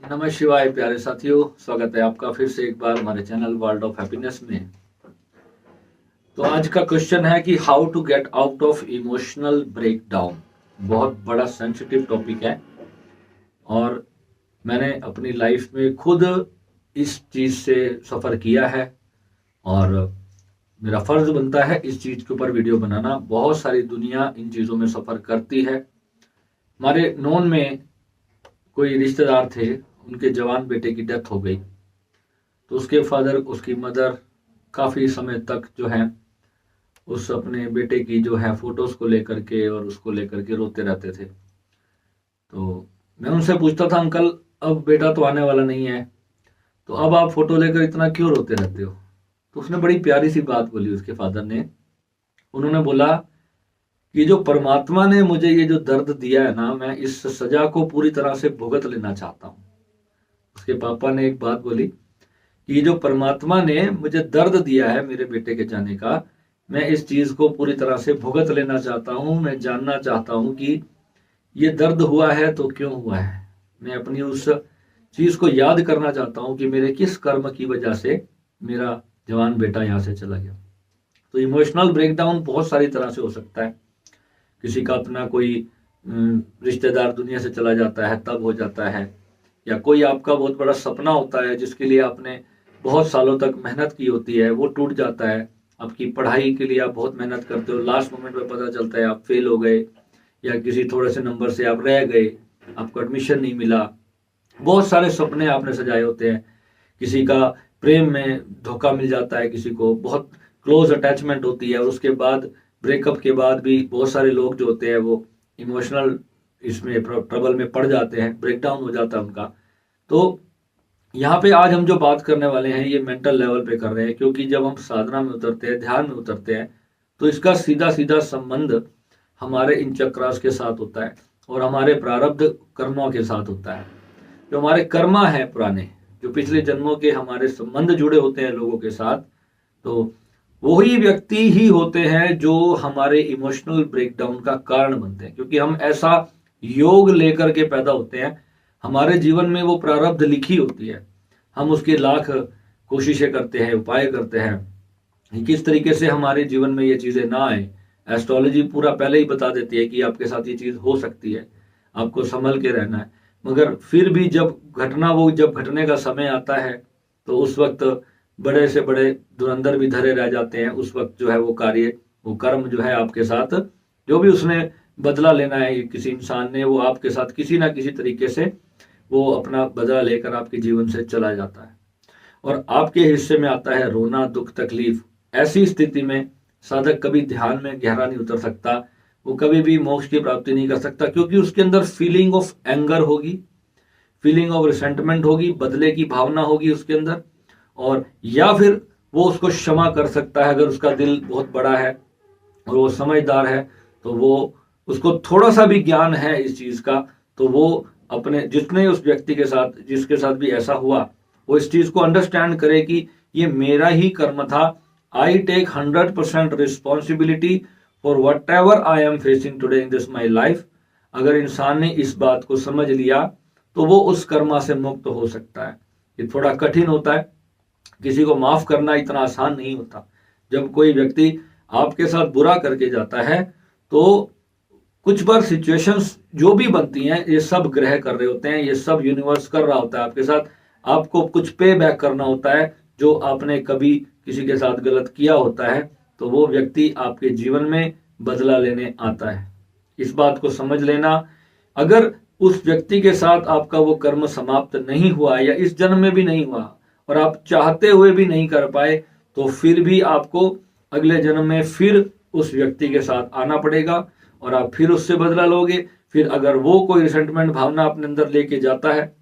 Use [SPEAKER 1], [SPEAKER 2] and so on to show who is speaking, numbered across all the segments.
[SPEAKER 1] नमः शिवाय प्यारे साथियों, स्वागत है आपका फिर से एक बार हमारे चैनल वर्ल्ड ऑफ हैप्पीनेस में। तो आज का क्वेश्चन है कि how to get out of emotional breakdown. बहुत बड़ा सेंसिटिव टॉपिक है और मैंने अपनी लाइफ में खुद इस चीज से सफर किया है और मेरा फर्ज बनता है इस चीज के ऊपर वीडियो बनाना। बहुत सारी दुनिया इन चीजों में सफर करती है। हमारे नॉन में कोई रिश्तेदार थे, उनके जवान बेटे की डेथ हो गई, तो उसके फादर, उसकी मदर काफ़ी समय तक जो है उस अपने बेटे की जो है फोटोज को लेकर के और उसको लेकर के रोते रहते थे। तो मैं उनसे पूछता था, अंकल अब बेटा तो आने वाला नहीं है, तो अब आप फोटो लेकर इतना क्यों रोते रहते हो? तो उसने बड़ी प्यारी सी बात बोली, उसके फादर ने। उन्होंने बोला कि जो परमात्मा ने मुझे ये जो दर्द दिया है ना, मैं इस सजा को पूरी तरह से भुगत लेना चाहता हूँ। उसके पापा ने एक बात बोली कि जो परमात्मा ने मुझे दर्द दिया है मेरे बेटे के जाने का, मैं इस चीज को पूरी तरह से भुगत लेना चाहता हूं। मैं जानना चाहता हूं कि ये दर्द हुआ है तो क्यों हुआ है। मैं अपनी उस चीज को याद करना चाहता हूं कि मेरे किस कर्म की वजह से मेरा जवान बेटा यहाँ से चला गया। तो इमोशनल ब्रेकडाउन बहुत सारी तरह से हो सकता है। किसी का अपना कोई रिश्तेदार दुनिया से चला जाता है तब हो जाता है, या कोई आपका बहुत बड़ा सपना होता है जिसके लिए आपने बहुत सालों तक मेहनत की होती है, वो टूट जाता है। आपकी पढ़ाई के लिए आप बहुत मेहनत करते हो, लास्ट मोमेंट में पता चलता है आप फेल हो गए, या किसी थोड़े से नंबर से आप रह गए, आपको एडमिशन नहीं मिला। बहुत सारे सपने आपने सजाए होते हैं। किसी का प्रेम में धोखा मिल जाता है, किसी को बहुत क्लोज अटैचमेंट होती है और उसके बाद ब्रेकअप के बाद भी बहुत सारे लोग जो होते हैं वो इमोशनल इसमें ट्रबल में पड़ जाते हैं, ब्रेकडाउन हो जाता है उनका। तो यहाँ पे आज हम जो बात करने वाले हैं ये मेंटल लेवल पे कर रहे हैं, क्योंकि जब हम साधना में उतरते हैं, ध्यान में उतरते हैं, तो इसका सीधा सीधा संबंध हमारे इन चक्रास के साथ होता है और हमारे प्रारब्ध कर्मों के साथ होता है। जो हमारे कर्मा है पुराने, जो पिछले जन्मों के हमारे संबंध जुड़े होते हैं लोगों के साथ, तो वही व्यक्ति ही होते हैं जो हमारे इमोशनल ब्रेकडाउन का कारण बनते हैं। क्योंकि हम ऐसा योग लेकर के पैदा होते हैं, हमारे जीवन में वो प्रारब्ध लिखी होती है। हम उसके लाख कोशिशें करते हैं, उपाय करते हैं, किस तरीके से हमारे जीवन में ये चीजें ना आए। एस्ट्रोलॉजी पूरा पहले ही बता देती है कि आपके साथ ये चीज हो सकती है, आपको संभल के रहना है। मगर फिर भी जब घटने का समय आता है, तो उस वक्त बड़े से बड़े धुरंधर भी धरे रह जाते हैं। उस वक्त जो है वो कार्य, वो कर्म जो है आपके साथ, जो भी उसने बदला लेना है किसी इंसान ने, वो आपके साथ किसी ना किसी तरीके से वो अपना बदला लेकर आपके जीवन से चला जाता है और आपके हिस्से में आता है रोना, दुख, तकलीफ। ऐसी स्थिति में साधक कभी ध्यान में गहरा नहीं उतर सकता, वो कभी भी मोक्ष की प्राप्ति नहीं कर सकता, क्योंकि उसके अंदर फीलिंग ऑफ एंगर होगी, फीलिंग ऑफ रिसेंटमेंट होगी, बदले की भावना होगी उसके अंदर। और या फिर वो उसको क्षमा कर सकता है अगर उसका दिल बहुत बड़ा है और वो समझदार है, तो वो उसको थोड़ा सा भी ज्ञान है इस चीज का, तो वो अपने जितने उस व्यक्ति के साथ, जिसके साथ भी ऐसा हुआ, वो इस चीज को अंडरस्टैंड करे कि ये मेरा ही कर्म था। I take 100% responsibility for whatever I am facing today in this my life. अगर इंसान ने इस बात को समझ लिया तो वो उस कर्मा से मुक्त हो सकता है। ये थोड़ा कठिन होता है, किसी को माफ करना इतना आसान नहीं होता। जब कोई व्यक्ति आपके साथ बुरा करके जाता है, तो कुछ बार सिचुएशंस जो भी बनती हैं, ये सब ग्रह कर रहे होते हैं, ये सब यूनिवर्स कर रहा होता है आपके साथ। आपको कुछ पे बैक करना होता है जो आपने कभी किसी के साथ गलत किया होता है, तो वो व्यक्ति आपके जीवन में बदला लेने आता है। इस बात को समझ लेना। अगर उस व्यक्ति के साथ आपका वो कर्म समाप्त नहीं हुआ या इस जन्म में भी नहीं हुआ और आप चाहते हुए भी नहीं कर पाए, तो फिर भी आपको अगले जन्म में फिर उस व्यक्ति के साथ आना पड़ेगा और आप फिर उससे बदला लोगे। फिर अगर वो कोई रिसेंटमेंट भावना अपने अंदर लेके जाता है,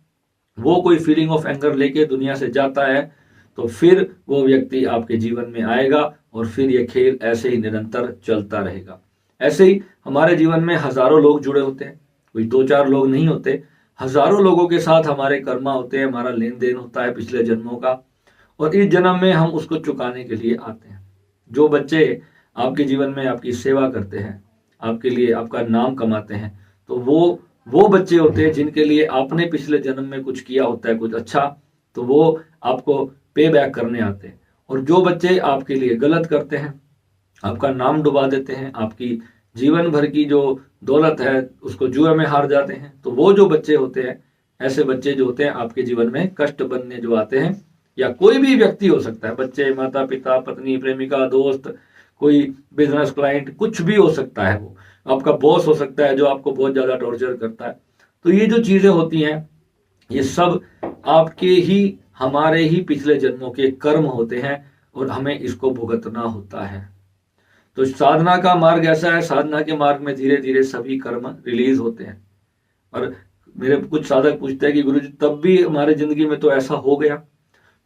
[SPEAKER 1] वो कोई फीलिंग ऑफ एंगर लेके दुनिया से जाता है, तो फिर वो व्यक्ति आपके जीवन में आएगा और फिर ये खेल ऐसे ही निरंतर चलता रहेगा। ऐसे ही हमारे जीवन में हजारों लोग जुड़े होते हैं, कोई दो चार लोग नहीं होते। हजारों लोगों के साथ हमारे कर्मा होते हैं, हमारा लेन देन होता है पिछले जन्मों का, और इस जन्म में हम उसको चुकाने के लिए आते हैं। जो बच्चे आपके जीवन में आपकी सेवा करते हैं, आपके लिए आपका नाम कमाते हैं, तो वो वो बच्चे होते हैं जिनके लिए आपने पिछले जन्म में कुछ किया होता है कुछ अच्छा, तो वो आपको पे बैक करने आते हैं। और जो बच्चे आपके लिए गलत करते हैं, आपका नाम डुबा देते हैं, आपकी जीवन भर की जो दौलत है उसको जुए में हार जाते हैं, तो वो जो बच्चे होते हैं, ऐसे बच्चे जो होते हैं आपके जीवन में कष्ट बनने जो आते हैं, या कोई भी व्यक्ति हो सकता है, बच्चे, माता पिता, पत्नी, प्रेमिका, दोस्त, कोई बिजनेस क्लाइंट, कुछ भी हो सकता है, वो आपका बॉस हो सकता है जो आपको बहुत ज्यादा टॉर्चर करता है। तो ये जो चीजें होती हैं, ये सब आपके ही, हमारे ही पिछले जन्मों के कर्म होते हैं, और हमें इसको भुगतना होता है। तो साधना का मार्ग ऐसा है, साधना के मार्ग में धीरे धीरे सभी कर्म रिलीज होते हैं। और मेरे कुछ साधक पूछते हैं कि गुरुजी तब भी हमारे जिंदगी में तो ऐसा हो गया।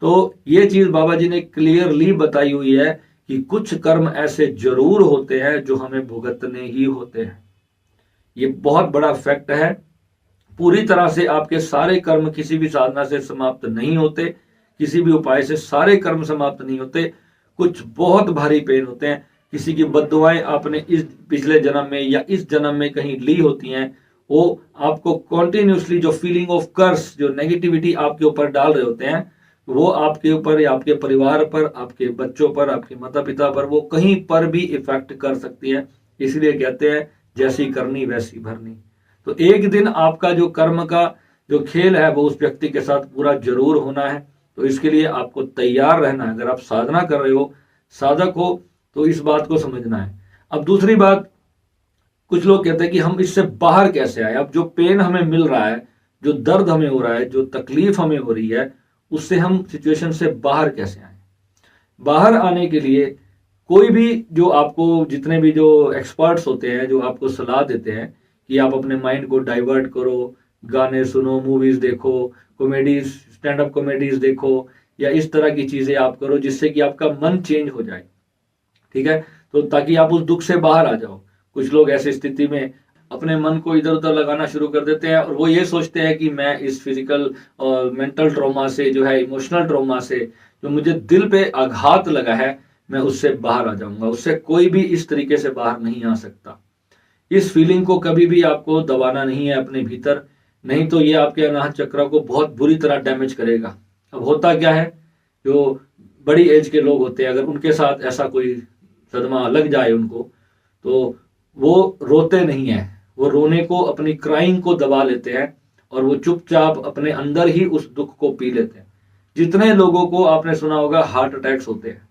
[SPEAKER 1] तो ये चीज बाबा जी ने क्लियरली बताई हुई है कि कुछ कर्म ऐसे जरूर होते हैं जो हमें भुगतने ही होते हैं। ये बहुत बड़ा फैक्ट है। पूरी तरह से आपके सारे कर्म किसी भी साधना से समाप्त नहीं होते, किसी भी उपाय से सारे कर्म समाप्त नहीं होते। कुछ बहुत भारी पेन होते हैं, किसी की बद्दुआएं आपने इस पिछले जन्म में या इस जन्म में कहीं ली होती हैं, वो आपको कॉन्टिन्यूसली जो फीलिंग ऑफ कर्स, जो नेगेटिविटी आपके ऊपर डाल रहे होते हैं, वो आपके ऊपर या आपके परिवार पर, आपके बच्चों पर, आपके माता पिता पर, वो कहीं पर भी इफेक्ट कर सकती है। इसलिए कहते हैं जैसी करनी वैसी भरनी। तो एक दिन आपका जो कर्म का जो खेल है वो उस व्यक्ति के साथ पूरा जरूर होना है। तो इसके लिए आपको तैयार रहना है। अगर आप साधना कर रहे हो, साधक हो, तो इस बात को समझना है। अब दूसरी बात, कुछ लोग कहते हैं कि हम इससे बाहर कैसे आए। अब जो पेन हमें मिल रहा है, जो दर्द हमें हो रहा है, जो तकलीफ हमें हो रही है, उससे हम सिचुएशन से बाहर कैसे आए। बाहर आने के लिए कोई भी जो आपको, जितने भी जो एक्सपर्ट्स होते हैं जो आपको सलाह देते हैं कि आप अपने माइंड को डाइवर्ट करो, गाने सुनो, मूवीज देखो, कॉमेडीज, स्टैंड अप कॉमेडीज देखो, या इस तरह की चीजें आप करो जिससे कि आपका मन चेंज हो जाए, ठीक है, तो ताकि आप उस दुख से बाहर आ जाओ। कुछ लोग ऐसी स्थिति में अपने मन को इधर उधर लगाना शुरू कर देते हैं, और वो ये सोचते हैं कि मैं इस फिजिकल और मेंटल ट्रॉमा से, जो है इमोशनल ट्रॉमा से, जो मुझे दिल पे आघात लगा है, मैं उससे बाहर आ जाऊंगा। उससे कोई भी इस तरीके से बाहर नहीं आ सकता। इस फीलिंग को कभी भी आपको दबाना नहीं है अपने भीतर, नहीं तो ये आपके अनाहत चक्र को बहुत बुरी तरह डैमेज करेगा। अब होता क्या है, जो बड़ी एज के लोग होते हैं, अगर उनके साथ ऐसा कोई सदमा लग जाए उनको, तो वो रोते नहीं है, वो रोने को, अपनी क्राइंग को दबा लेते हैं, और वो चुपचाप अपने अंदर ही उस दुख को पी लेते हैं। जितने लोगों को आपने सुना होगा हार्ट अटैक्स होते हैं,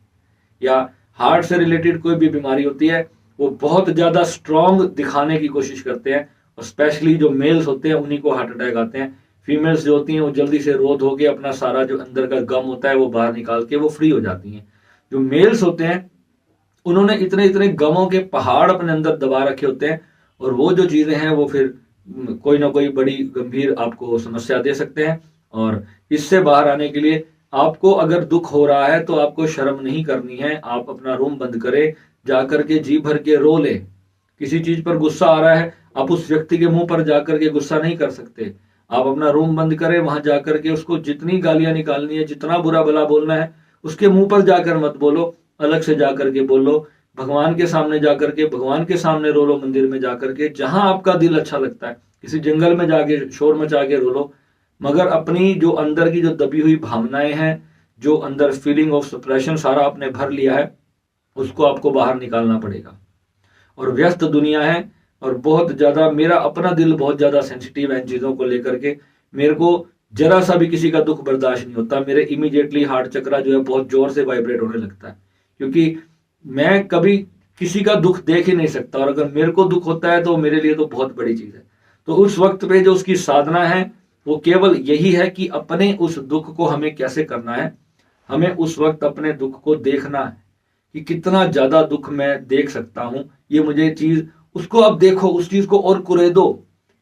[SPEAKER 1] या हार्ट से रिलेटेड कोई भी बीमारी होती है, वो बहुत ज्यादा स्ट्रांग दिखाने की कोशिश करते हैं, और स्पेशली जो मेल्स होते हैं उन्हीं को हार्ट अटैक आते हैं। फीमेल्स जो होती हैं वो जल्दी से रो धो के अपना सारा जो अंदर का गम होता है वो बाहर निकाल के वो फ्री हो जाती हैं। जो मेल्स होते हैं उन्होंने इतने इतने गमों के पहाड़ अपने अंदर दबा रखे होते हैं, और वो जो चीजें हैं वो फिर कोई ना कोई बड़ी गंभीर आपको समस्या दे सकते हैं। और इससे बाहर आने के लिए आपको, अगर दुख हो रहा है तो आपको शर्म नहीं करनी है। आप अपना रूम बंद करें, जाकर के जी भर के रो ले। किसी चीज पर गुस्सा आ रहा है, आप उस व्यक्ति के मुंह पर जाकर के गुस्सा नहीं कर सकते। आप अपना रूम बंद करें, वहां जाकर के उसको जितनी गालियां निकालनी है, जितना बुरा भला बोलना है, उसके मुंह पर जाकर मत बोलो, अलग से जाकर के बोलो। भगवान के सामने जाकर के, भगवान के सामने रो लो, मंदिर में जाकर के, जहां आपका दिल अच्छा लगता है। किसी जंगल में जाके शोर मचा के रो लो, मगर अपनी जो अंदर की जो दबी हुई भावनाएं हैं, जो अंदर फीलिंग ऑफ सप्रेशन सारा आपने भर लिया है, उसको आपको बाहर निकालना पड़ेगा। और व्यस्त दुनिया है, और बहुत ज्यादा मेरा अपना दिल बहुत ज्यादा सेंसिटिव है इन चीजों को लेकर के। मेरे को जरा सा भी किसी का दुख बर्दाश्त नहीं होता। मेरे इमीडिएटली हार्ट चक्रा जो है बहुत जोर से वाइब्रेट होने लगता है, क्योंकि मैं कभी किसी का दुख देख ही नहीं सकता, और अगर मेरे को दुख होता है तो मेरे लिए तो बहुत बड़ी चीज है। तो उस वक्त पे जो उसकी साधना है वो केवल यही है कि अपने उस दुख को हमें कैसे करना है। हमें उस वक्त अपने दुख को देखना है कि कितना ज्यादा दुख मैं देख सकता हूं, ये मुझे चीज, उसको आप देखो, उस चीज को और कुरे दो।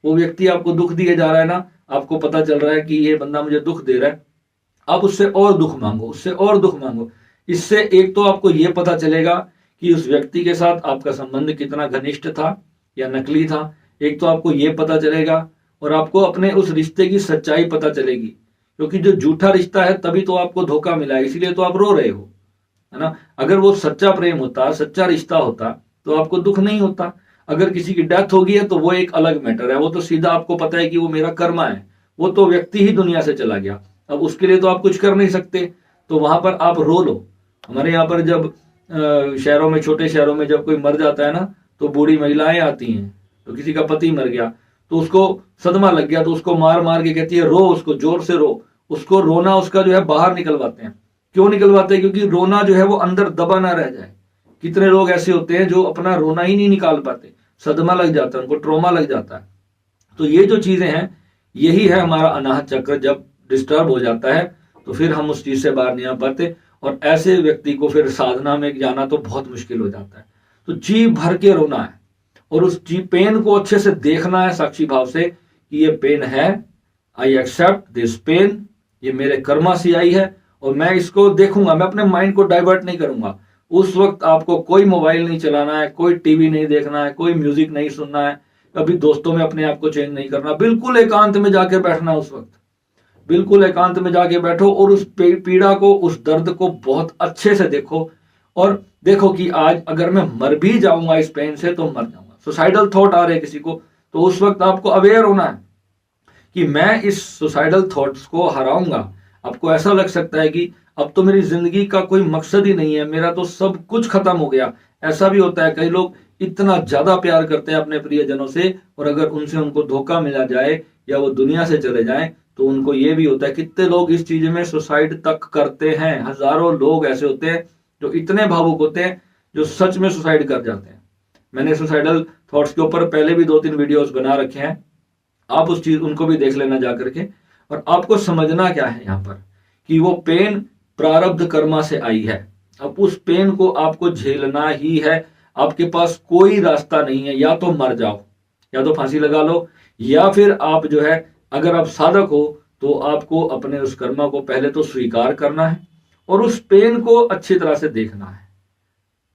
[SPEAKER 1] वो व्यक्ति आपको दुख दिए जा रहा है ना, आपको पता चल रहा है कि ये बंदा मुझे दुख दे रहा है, आप उससे और दुख मांगो, उससे और दुख मांगो। इससे एक तो आपको यह पता चलेगा कि उस व्यक्ति के साथ आपका संबंध कितना घनिष्ठ था या नकली था। एक तो आपको यह पता चलेगा, और आपको अपने उस रिश्ते की सच्चाई पता चलेगी। क्योंकि जो झूठा रिश्ता है तभी तो आपको धोखा मिला है, इसलिए तो आप रो रहे हो, है ना। अगर वो सच्चा प्रेम होता, सच्चा रिश्ता होता, तो आपको दुख नहीं होता। अगर किसी की डेथ होगी है तो वो एक अलग मैटर है, वो तो सीधा आपको पता है कि वो मेरा कर्मा है, वो तो व्यक्ति ही दुनिया से चला गया, अब उसके लिए तो आप कुछ कर नहीं सकते, तो वहां पर आप रो लो। हमारे यहाँ पर जब शहरों में, छोटे शहरों में जब कोई मर जाता है ना, तो बूढ़ी महिलाएं आती हैं, तो किसी का पति मर गया तो उसको सदमा लग गया, तो उसको मार मार के कहती है रो, उसको जोर से रो, उसको रोना उसका जो है बाहर निकलवाते हैं। क्यों निकलवाते हैं? क्योंकि रोना जो है वो अंदर दबा ना रह जाए। कितने लोग ऐसे होते हैं जो अपना रोना ही नहीं निकाल पाते, सदमा लग जाता है, उनको ट्रोमा लग जाता है। तो ये जो चीजें हैं, यही है हमारा अनाहत चक्र। जब डिस्टर्ब हो जाता है तो फिर हम उस चीज से बाहर नहीं आ पाते, और ऐसे व्यक्ति को फिर साधना में जाना तो बहुत मुश्किल हो जाता है। तो जी भर के रोना है, और उस जी पेन को अच्छे से देखना है साक्षी भाव से कि ये पेन है, आई एक्सेप्ट दिस पेन, ये मेरे कर्मा से आई है, और मैं इसको देखूंगा, मैं अपने माइंड को डाइवर्ट नहीं करूंगा। उस वक्त आपको कोई मोबाइल नहीं चलाना है, कोई टीवी नहीं देखना है, कोई म्यूजिक नहीं सुनना है, कभी दोस्तों में अपने आप को चेंज नहीं करना, बिल्कुल एकांत में जाके बैठना। उस वक्त बिल्कुल एकांत में जाके बैठो और उस पीड़ा को, उस दर्द को बहुत अच्छे से देखो, और देखो कि आज अगर मैं मर भी जाऊंगा इस पेन से तो मर जाऊंगा। सुसाइडल थॉट आ रहे किसी को, तो उस वक्त आपको अवेयर होना है कि मैं इस सुसाइडल थॉट्स को हराऊंगा। आपको ऐसा लग सकता है कि अब तो मेरी जिंदगी का कोई मकसद ही नहीं है, मेरा तो सब कुछ खत्म हो गया। ऐसा भी होता है, कई लोग इतना ज्यादा प्यार करते हैं अपने प्रियजनों से, और अगर उनसे उनको धोखा मिला जाए या वो दुनिया से चले जाएं तो उनको ये भी होता है। कितने लोग इस चीज में सुसाइड तक करते हैं, हजारों लोग ऐसे होते हैं जो इतने भावुक होते हैं जो सच में सुसाइड कर जाते हैं। मैंने सुसाइडल थॉट्स के ऊपर पहले भी 2-3 वीडियोस बना रखे हैं, आप उस चीज उनको भी देख लेना जाकर के। और आपको समझना क्या है यहाँ पर कि वो पेन प्रारब्ध कर्मा से आई है। अब उस पेन को आपको झेलना ही है, आपके पास कोई रास्ता नहीं है। या तो मर जाओ, या तो फांसी लगा लो, या फिर आप जो है, अगर आप साधक हो तो आपको अपने उस कर्मा को पहले तो स्वीकार करना है और उस पेन को अच्छी तरह से देखना है।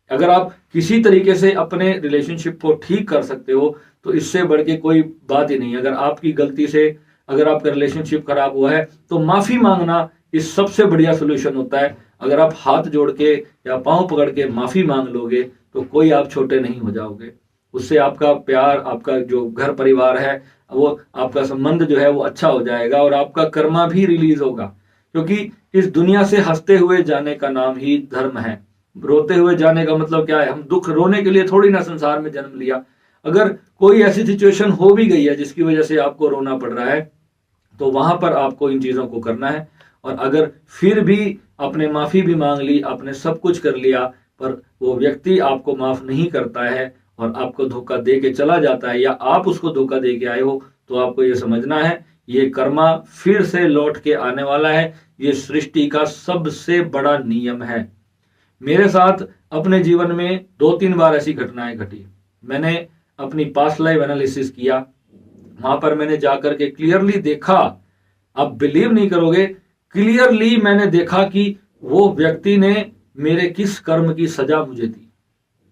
[SPEAKER 1] अगर आप किसी तरीके से अपने रिलेशनशिप को ठीक कर सकते हो तो इससे बढ़ के कोई बात ही नहीं है। अगर आपकी गलती से अगर आपका रिलेशनशिप खराब हुआ है तो माफी मांगना इस सबसे बढ़िया सोल्यूशन होता है। अगर आप हाथ जोड़ के या पांव पकड़ के माफी मांग लोगे तो कोई आप छोटे नहीं हो जाओगे। उससे आपका प्यार, आपका जो घर परिवार है, वो आपका संबंध जो है वो अच्छा हो जाएगा और आपका कर्मा भी रिलीज होगा। क्योंकि इस दुनिया से हंसते हुए जाने का नाम ही धर्म है। रोते हुए जाने का मतलब क्या है? हम दुख रोने के लिए थोड़ी ना संसार में जन्म लिया। अगर कोई ऐसी सिचुएशन हो भी गई है जिसकी वजह से आपको रोना पड़ रहा है तो वहां पर आपको इन चीजों को करना है। और अगर फिर भी आपने माफी भी मांग ली, आपने सब कुछ कर लिया, पर वो व्यक्ति आपको माफ नहीं करता है और आपको धोखा दे के चला जाता है, या आप उसको धोखा दे के आए हो, तो आपको ये समझना है ये कर्मा फिर से लौट के आने वाला है। ये सृष्टि का सबसे बड़ा नियम है। मेरे साथ अपने जीवन में 2-3 बार ऐसी घटनाएं घटी। मैंने अपनी पास्ट लाइफ एनालिसिस किया, वहां पर मैंने जाकर के क्लियरली देखा, आप बिलीव नहीं करोगे, क्लियरली मैंने देखा कि वो व्यक्ति ने मेरे किस कर्म की सजा मुझे दी।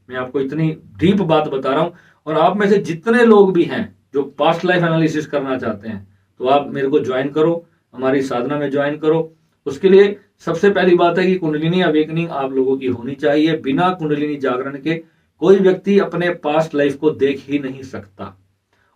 [SPEAKER 1] मैं आपको इतनी डीप बात बता रहा हूं। और आप में से जितने लोग भी हैं जो पास्ट लाइफ एनालिसिस करना चाहते हैं तो आप मेरे को ज्वाइन करो, हमारी साधना में ज्वाइन करो। उसके लिए सबसे पहली बात है कि कुंडलिनी अवेकनिंग आप लोगों की होनी चाहिए। बिना कुंडलिनी जागरण के कोई व्यक्ति अपने पास्ट लाइफ को देख ही नहीं सकता।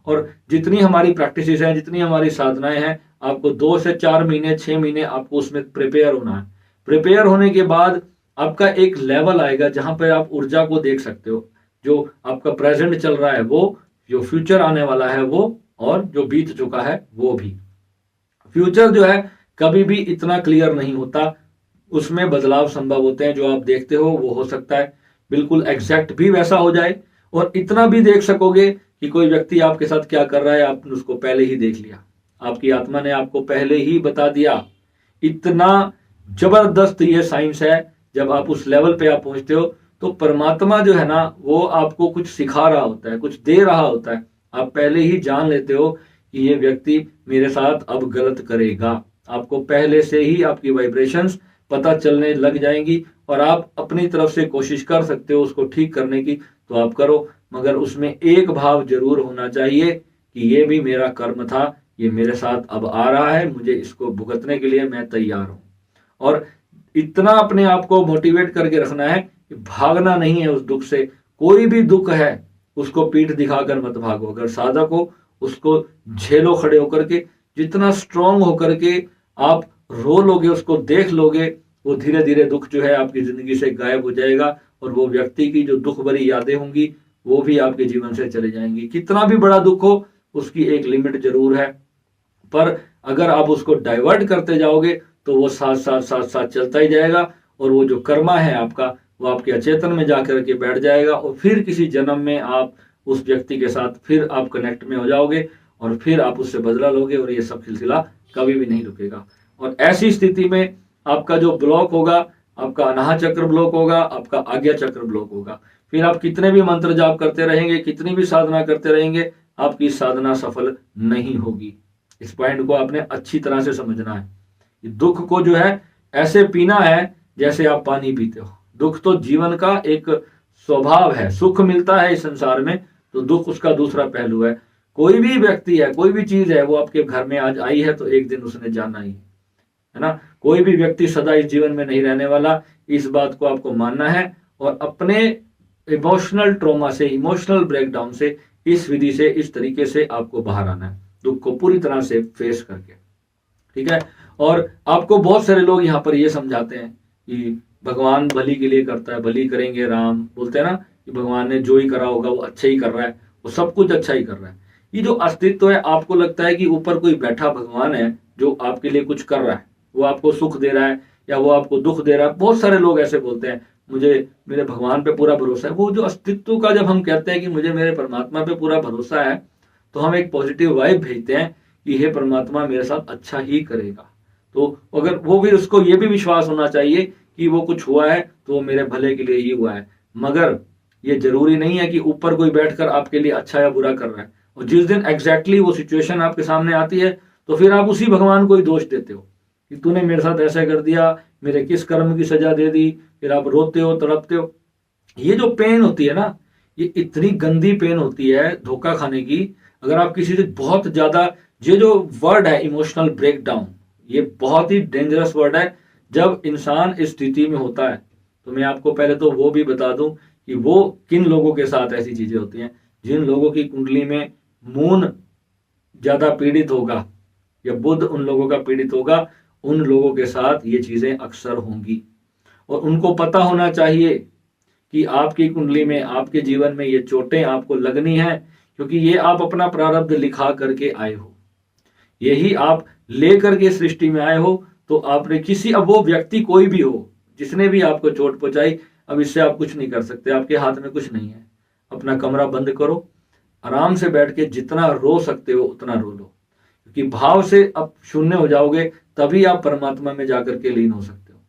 [SPEAKER 1] और जितनी हमारी प्रैक्टिसेस हैं, जितनी हमारी साधनाएं हैं, आपको 2 से 4 महीने, 6 महीने आपको उसमें प्रिपेयर होना है। प्रिपेयर होने के बाद आपका एक लेवल आएगा जहां पर आप ऊर्जा को देख सकते हो। जो आपका प्रेजेंट चल रहा है वो, जो फ्यूचर आने वाला है वो, और जो बीत चुका है वो भी। फ्यूचर जो है कभी भी इतना क्लियर नहीं होता, उसमें बदलाव संभव होते हैं। जो आप देखते हो वो हो सकता है बिल्कुल एग्जैक्ट भी वैसा हो जाए, और इतना भी देख सकोगे कि कोई व्यक्ति आपके साथ क्या कर रहा है आपने उसको पहले ही देख लिया, आपकी आत्मा ने आपको पहले ही बता दिया। इतना जबरदस्त ये साइंस है। जब आप उस लेवल पे आप पहुंचते हो तो परमात्मा जो है ना वो आपको कुछ सिखा रहा होता है, कुछ दे रहा होता है। आप पहले ही जान लेते हो कि ये व्यक्ति मेरे साथ अब गलत करेगा। आपको पहले से ही आपकी वाइब्रेशंस पता चलने लग जाएंगी और आप अपनी तरफ से कोशिश कर सकते हो उसको ठीक करने की, तो आप करो। मगर उसमें एक भाव जरूर होना चाहिए कि ये भी मेरा कर्म था, ये मेरे साथ अब आ रहा है, मुझे इसको भुगतने के लिए मैं तैयार हूं। और इतना अपने आप को मोटिवेट करके रखना है कि भागना नहीं है उस दुख से। कोई भी दुख है उसको पीठ दिखाकर मत भागो। अगर साधक हो उसको झेलो खड़े होकर के। जितना स्ट्रांग होकर के आप रो लोगे, उसको देख लोगे, वो धीरे धीरे दुख जो है आपकी जिंदगी से गायब हो जाएगा और वो व्यक्ति की जो दुख भरी यादें होंगी वो भी आपके जीवन से चले जाएंगी। कितना भी बड़ा दुख हो उसकी एक लिमिट जरूर है, पर अगर आप उसको डाइवर्ट करते जाओगे तो वो साथ साथ साथ साथ चलता ही जाएगा और वो जो कर्मा है आपका वो आपके अचेतन में जाकर के बैठ जाएगा और फिर किसी जन्म में आप उस व्यक्ति के साथ फिर आप कनेक्ट में हो जाओगे और फिर आप उससे बदला लोगे और ये सब सिलसिला कभी भी नहीं रुकेगा। और ऐसी स्थिति में आपका जो ब्लॉक होगा, आपका अनाहत चक्र ब्लॉक होगा, आपका आज्ञा चक्र ब्लॉक होगा। फिर आप कितने भी मंत्र जाप करते रहेंगे, कितनी भी साधना करते रहेंगे, आपकी साधना सफल नहीं होगी। इस पॉइंट को आपने अच्छी तरह से समझना है। दुख को जो है ऐसे पीना है जैसे आप पानी पीते हो। दुख तो जीवन का एक स्वभाव है। सुख मिलता है इस संसार में तो दुख उसका दूसरा पहलू है। कोई भी व्यक्ति है, कोई भी चीज है, वो आपके घर में आज आई है तो एक दिन उसने जाना ही है ना। कोई भी व्यक्ति सदा इस जीवन में नहीं रहने वाला, इस बात को आपको मानना है और अपने इमोशनल ट्रॉमा से, इमोशनल ब्रेकडाउन से, इस विधि से, इस तरीके से आपको बाहर आना है, दुख को पूरी तरह से फेस करके। ठीक है। और आपको बहुत सारे लोग यहाँ पर ये समझाते हैं कि भगवान भली के लिए करता है, भली करेंगे राम, बोलते हैं ना कि भगवान ने जो ही करा होगा वो अच्छा ही कर रहा है, वो सब कुछ अच्छा ही कर रहा है। ये जो अस्तित्व है, आपको लगता है कि ऊपर कोई बैठा भगवान है जो आपके लिए कुछ कर रहा है, वो आपको सुख दे रहा है या वो आपको दुख दे रहा है। बहुत सारे लोग ऐसे बोलते हैं मुझे मेरे भगवान पे पूरा भरोसा है। वो जो अस्तित्व का जब हम कहते हैं कि मुझे मेरे परमात्मा पे पूरा भरोसा है तो हम एक पॉजिटिव वाइब भेजते हैं कि हे परमात्मा मेरे साथ अच्छा ही करेगा। तो अगर वो भी, उसको ये भी विश्वास होना चाहिए कि वो कुछ हुआ है तो वो मेरे भले के लिए ही हुआ है। मगर ये जरूरी नहीं है कि ऊपर कोई बैठकर आपके लिए अच्छा या बुरा कर रहा है। और जिस दिन एग्जैक्टली वो सिचुएशन आपके सामने आती है तो फिर आप उसी भगवान को ही दोष देते हो कि तूने मेरे साथ ऐसा कर दिया, मेरे किस कर्म की सजा दे दी। फिर आप रोते हो, तड़पते हो। ये जो पेन होती है ना, ये इतनी गंदी पेन होती है धोखा खाने की। अगर आप किसी से बहुत ज्यादा, ये जो वर्ड है इमोशनल ब्रेकडाउन, ये बहुत ही डेंजरस वर्ड है। जब इंसान इस स्थिति में होता है तो मैं आपको पहले तो वो भी बता दूं कि वो किन लोगों के साथ ऐसी चीजें होती हैं। जिन लोगों की कुंडली में मून ज्यादा पीड़ित होगा या बुध उन लोगों का पीड़ित होगा, उन लोगों के साथ ये चीजें अक्सर होंगी। और उनको पता होना चाहिए कि आपकी कुंडली में, आपके जीवन में ये चोटें आपको लगनी है, क्योंकि ये आप अपना प्रारब्ध लिखा करके आए हो, यही आप ले करके सृष्टि में आए हो। तो आपने किसी, अब वो व्यक्ति कोई भी हो जिसने भी आपको चोट पहुंचाई, अब इससे आप कुछ नहीं कर सकते, आपके हाथ में कुछ नहीं है। अपना कमरा बंद करो, आराम से बैठ के जितना रो सकते हो उतना रो लो, क्योंकि भाव से अब शून्य हो जाओगे तभी आप परमात्मा में जाकर के लीन हो सकते हो।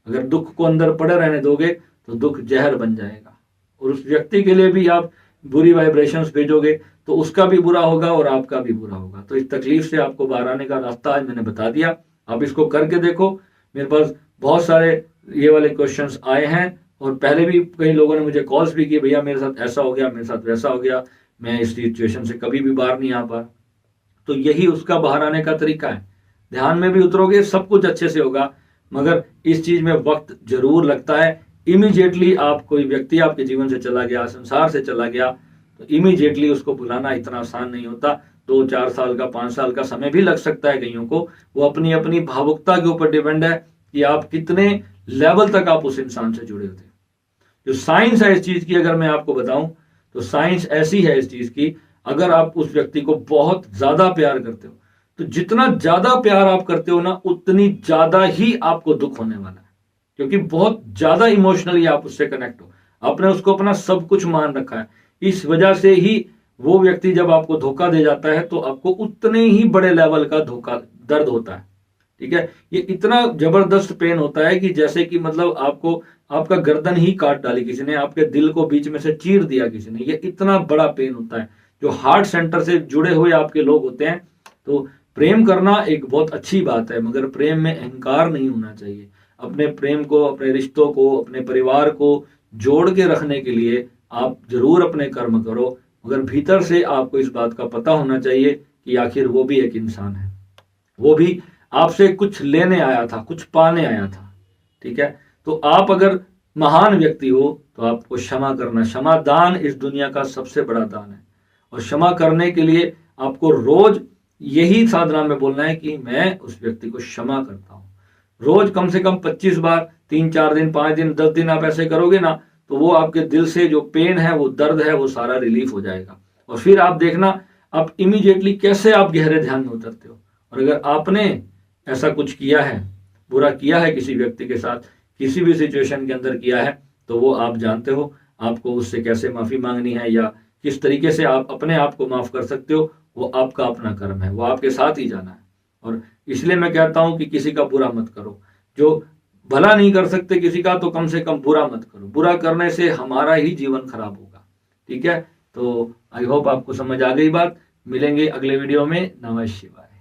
[SPEAKER 1] अगर दुख को अंदर पड़े रहने दोगे तो दुख जहर बन जाएगा और उस व्यक्ति के लिए भी आप बुरी वाइब्रेशंस भेजोगे तो उसका भी बुरा होगा और आपका भी बुरा होगा। तो इस तकलीफ से आपको बाहर आने का रास्ता आज मैंने बता दिया, आप इसको करके देखो। मेरे पास बहुत सारे ये वाले क्वेश्चंस आए हैं और पहले भी कई लोगों ने मुझे कॉल्स भी किए, भैया मेरे साथ ऐसा हो गया, मेरे साथ वैसा हो गया, मैं इस सिचुएशन से कभी भी बाहर नहीं आ पा। तो यही उसका बाहर आने का तरीका है। ध्यान में भी उतरोगे सब कुछ अच्छे से होगा, मगर इस चीज में वक्त जरूर लगता है। इमीडिएटली आप, कोई व्यक्ति आपके जीवन से चला गया, संसार से चला गया, तो इमीडिएटली उसको बुलाना इतना आसान नहीं होता। 2-4 साल का, 5 साल का समय भी लग सकता है कईयों को। वो अपनी अपनी भावुकता के ऊपर डिपेंड है कि आप कितने लेवल तक आप उस इंसान से जुड़े होते हैं। जो साइंस है इस चीज की, अगर मैं आपको बताऊं तो साइंस ऐसी है इस चीज की, अगर आप उस व्यक्ति को बहुत ज्यादा प्यार करते हो तो जितना ज्यादा प्यार आप करते हो ना, उतनी ज्यादा ही आपको दुख होने वाला है, क्योंकि बहुत ज्यादा इमोशनली आप उससे कनेक्ट हो, आपने उसको अपना सब कुछ मान रखा है। इस वजह से ही वो व्यक्ति जब आपको धोखा दे जाता है तो आपको उतने ही बड़े लेवल का धोखा, दर्द होता है। ठीक है। ये इतना जबरदस्त पेन होता है कि जैसे कि मतलब आपको, आपका गर्दन ही काट डाली किसी ने, आपके दिल को बीच में से चीर दिया किसी ने। ये इतना बड़ा पेन होता है। जो हार्ट सेंटर से जुड़े हुए आपके लोग होते हैं, तो प्रेम करना एक बहुत अच्छी बात है, मगर प्रेम में अहंकार नहीं होना चाहिए। अपने प्रेम को, अपने रिश्तों को, अपने परिवार को जोड़ के रखने के लिए आप जरूर अपने कर्म करो, मगर भीतर से आपको इस बात का पता होना चाहिए कि आखिर वो भी एक इंसान है, वो भी आपसे कुछ लेने आया था, कुछ पाने आया था। ठीक है। तो आप अगर महान व्यक्ति हो तो आपको क्षमा करना, क्षमा दान इस दुनिया का सबसे बड़ा दान है। और क्षमा करने के लिए आपको रोज यही साधना में बोलना है कि मैं उस व्यक्ति को क्षमा करता हूँ। रोज कम से कम 25 बार, 3-4 दिन, 5 दिन, 10 दिन आप ऐसे करोगे ना, तो वो आपके दिल से जो पेन है, वो दर्द है, वो सारा रिलीफ हो जाएगा। और फिर आप देखना आप इमीडिएटली कैसे आप गहरे ध्यान में उतरते हो। और अगर आपने ऐसा कुछ किया है, बुरा किया है किसी व्यक्ति के साथ, किसी भी सिचुएशन के अंदर किया है, तो वो आप जानते हो आपको उससे कैसे माफी मांगनी है या किस तरीके से आप अपने आप को माफ कर सकते हो। वो आपका अपना कर्म है, वो आपके साथ ही जाना है। और इसलिए मैं कहता हूं कि किसी का बुरा मत करो। जो भला नहीं कर सकते किसी का, तो कम से कम बुरा मत करो। बुरा करने से हमारा ही जीवन खराब होगा। ठीक है, तो आई होप आपको समझ आ गई बात। मिलेंगे अगले वीडियो में। नमः शिवाय।